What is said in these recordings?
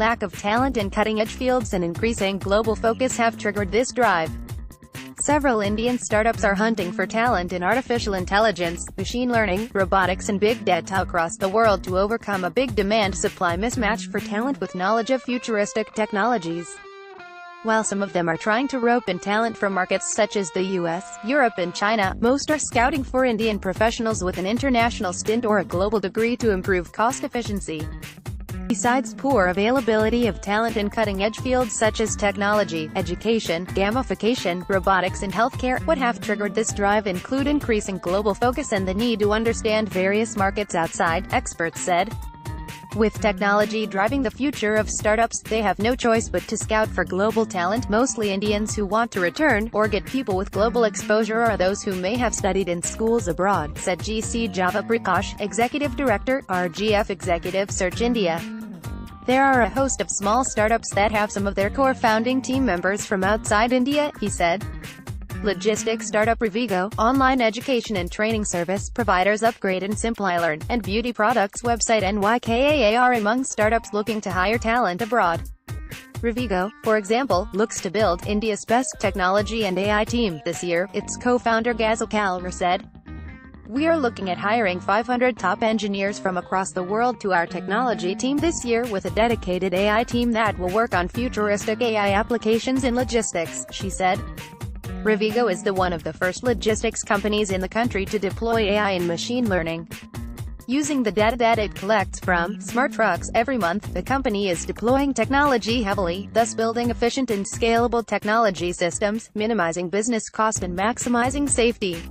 lack of talent in cutting-edge fields and increasing global focus have triggered this drive. Several Indian startups are hunting for talent in artificial intelligence, machine learning, robotics and big data across the world to overcome a big demand-supply mismatch for talent with knowledge of futuristic technologies. While some of them are trying to rope in talent from markets such as the US, Europe and China, most are scouting for Indian professionals with an international stint or a global degree to improve cost efficiency. Besides poor availability of talent in cutting-edge fields such as technology, education, gamification, robotics and healthcare, what have triggered this drive include increasing global focus and the need to understand various markets outside, experts said. With technology driving the future of startups, they have no choice but to scout for global talent, mostly Indians who want to return, or get people with global exposure or those who may have studied in schools abroad, said GC Java Prakash, Executive Director, RGF Executive Search India. There are a host of small startups that have some of their core founding team members from outside India, he said. Logistics startup Revigo, online education and training service providers Upgrade and SimplyLearn, and beauty products website NYKAA are among startups looking to hire talent abroad. Revigo, for example, looks to build India's best technology and AI team this year, its co-founder Ghazal Kalra said. We are looking at hiring 500 top engineers from across the world to our technology team this year with a dedicated AI team that will work on futuristic AI applications in logistics, she said. Revigo is one of the first logistics companies in the country to deploy AI and machine learning. Using the data that it collects from smart trucks every month, the company is deploying technology heavily, thus building efficient and scalable technology systems, minimizing business cost and maximizing safety.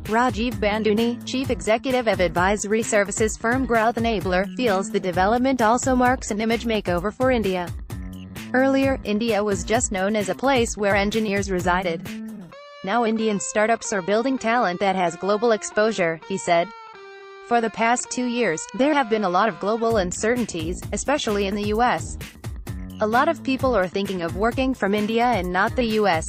Rajiv Banduni, chief executive of advisory services firm Growth Enabler, feels the development also marks an image makeover for India. Earlier, India was just known as a place where engineers resided. Now Indian startups are building talent that has global exposure, he said. For the past 2 years, there have been a lot of global uncertainties, especially in the US. A lot of people are thinking of working from India and not the US.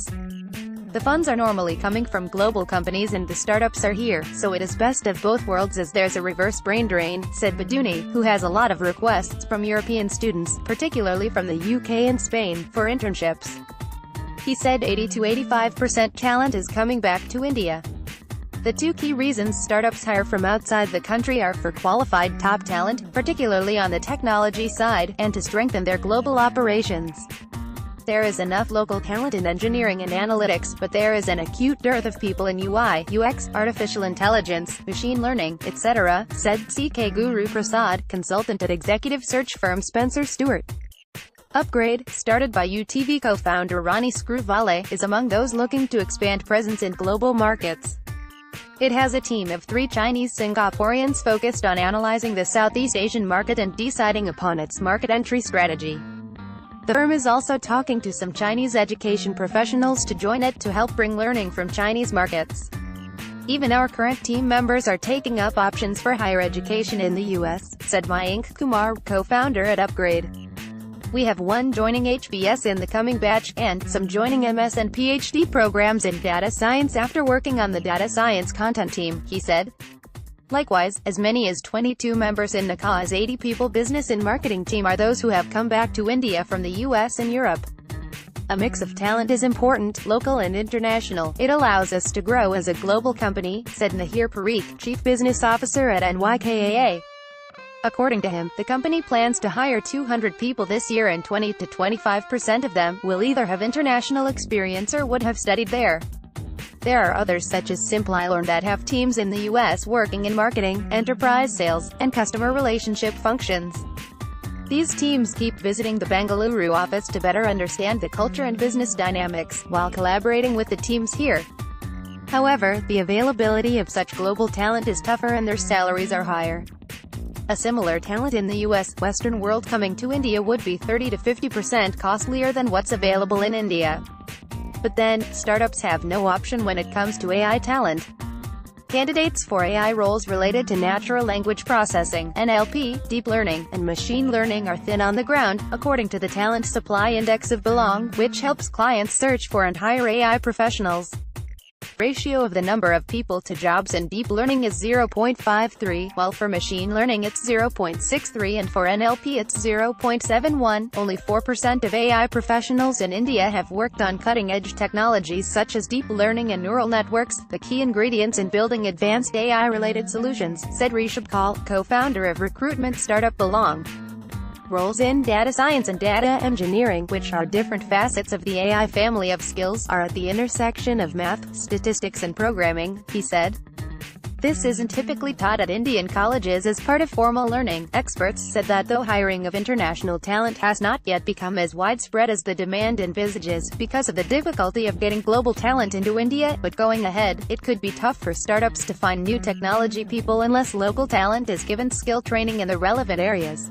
The funds are normally coming from global companies and the startups are here, so it is best of both worlds as there's a reverse brain drain, said Baduni, who has a lot of requests from European students, particularly from the UK and Spain, for internships. He said 80 to 85% talent is coming back to India. The two key reasons startups hire from outside the country are for qualified top talent, particularly on the technology side, and to strengthen their global operations. There is enough local talent in engineering and analytics, but there is an acute dearth of people in UI, UX, artificial intelligence, machine learning, etc., said CK Guru Prasad, consultant at executive search firm Spencer Stewart. Upgrade, started by UTV co-founder Ronnie Screwvale, is among those looking to expand presence in global markets. It has a team of 3 Chinese Singaporeans focused on analyzing the Southeast Asian market and deciding upon its market entry strategy. The firm is also talking to some Chinese education professionals to join it to help bring learning from Chinese markets. Even our current team members are taking up options for higher education in the US, said Mayank Kumar, co-founder at Upgrade. We have one joining HBS in the coming batch, and some joining MS and PhD programs in data science after working on the data science content team, he said. Likewise, as many as 22 members in Naka's 80-people business and marketing team are those who have come back to India from the US and Europe. A mix of talent is important, local and international. It allows us to grow as a global company, said Nahir Parikh, chief business officer at NYKAA. According to him, the company plans to hire 200 people this year and 20 to 25% of them will either have international experience or would have studied there. There are others such as SimplyLearn that have teams in the US working in marketing, enterprise sales, and customer relationship functions. These teams keep visiting the Bengaluru office to better understand the culture and business dynamics, while collaborating with the teams here. However, the availability of such global talent is tougher and their salaries are higher. A similar talent in the US, Western world coming to India would be 30 to 50% costlier than what's available in India. But then, startups have no option when it comes to AI talent. Candidates for AI roles related to natural language processing, NLP, deep learning, and machine learning are thin on the ground, according to the Talent Supply Index of Belong, which helps clients search for and hire AI professionals. Ratio of the number of people to jobs in deep learning is 0.53, while for machine learning it's 0.63 and for NLP it's 0.71. Only 4% of AI professionals in India have worked on cutting-edge technologies such as deep learning and neural networks, the key ingredients in building advanced AI-related solutions, said Rishabh Kaul, co-founder of recruitment startup Belong. Roles in data science and data engineering, which are different facets of the AI family of skills, are at the intersection of math, statistics and programming, he said. This isn't typically taught at Indian colleges as part of formal learning. Experts said that though hiring of international talent has not yet become as widespread as the demand envisages, because of the difficulty of getting global talent into India, but going ahead, it could be tough for startups to find new technology people unless local talent is given skill training in the relevant areas.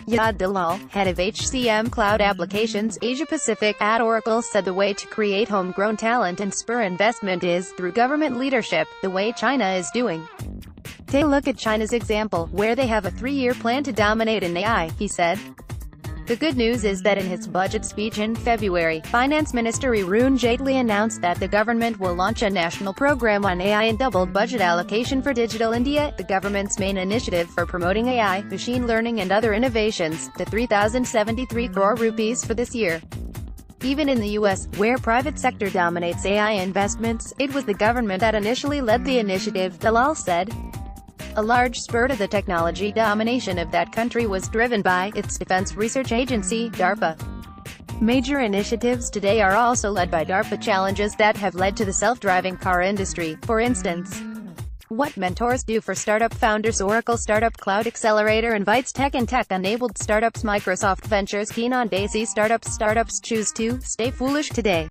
Yad Dalal, head of HCM Cloud Applications Asia Pacific at Oracle, said the way to create homegrown talent and spur investment is through government leadership, the way China is doing. Take a look at China's example, where they have a 3-year plan to dominate in AI, he said. The good news is that in his budget speech in February, Finance Minister Arun Jaitley announced that the government will launch a national program on AI and doubled budget allocation for Digital India, the government's main initiative for promoting AI, machine learning and other innovations, to 3,073 crore rupees for this year. Even in the US, where private sector dominates AI investments, it was the government that initially led the initiative, Dalal said. A large spurt of the technology domination of that country was driven by its defense research agency, DARPA. Major initiatives today are also led by DARPA challenges that have led to the self-driving car industry, for instance. What mentors do for startup founders. Oracle Startup Cloud Accelerator invites tech and tech-enabled startups. Microsoft Ventures keen on Daisy startups. Startups choose to stay foolish today.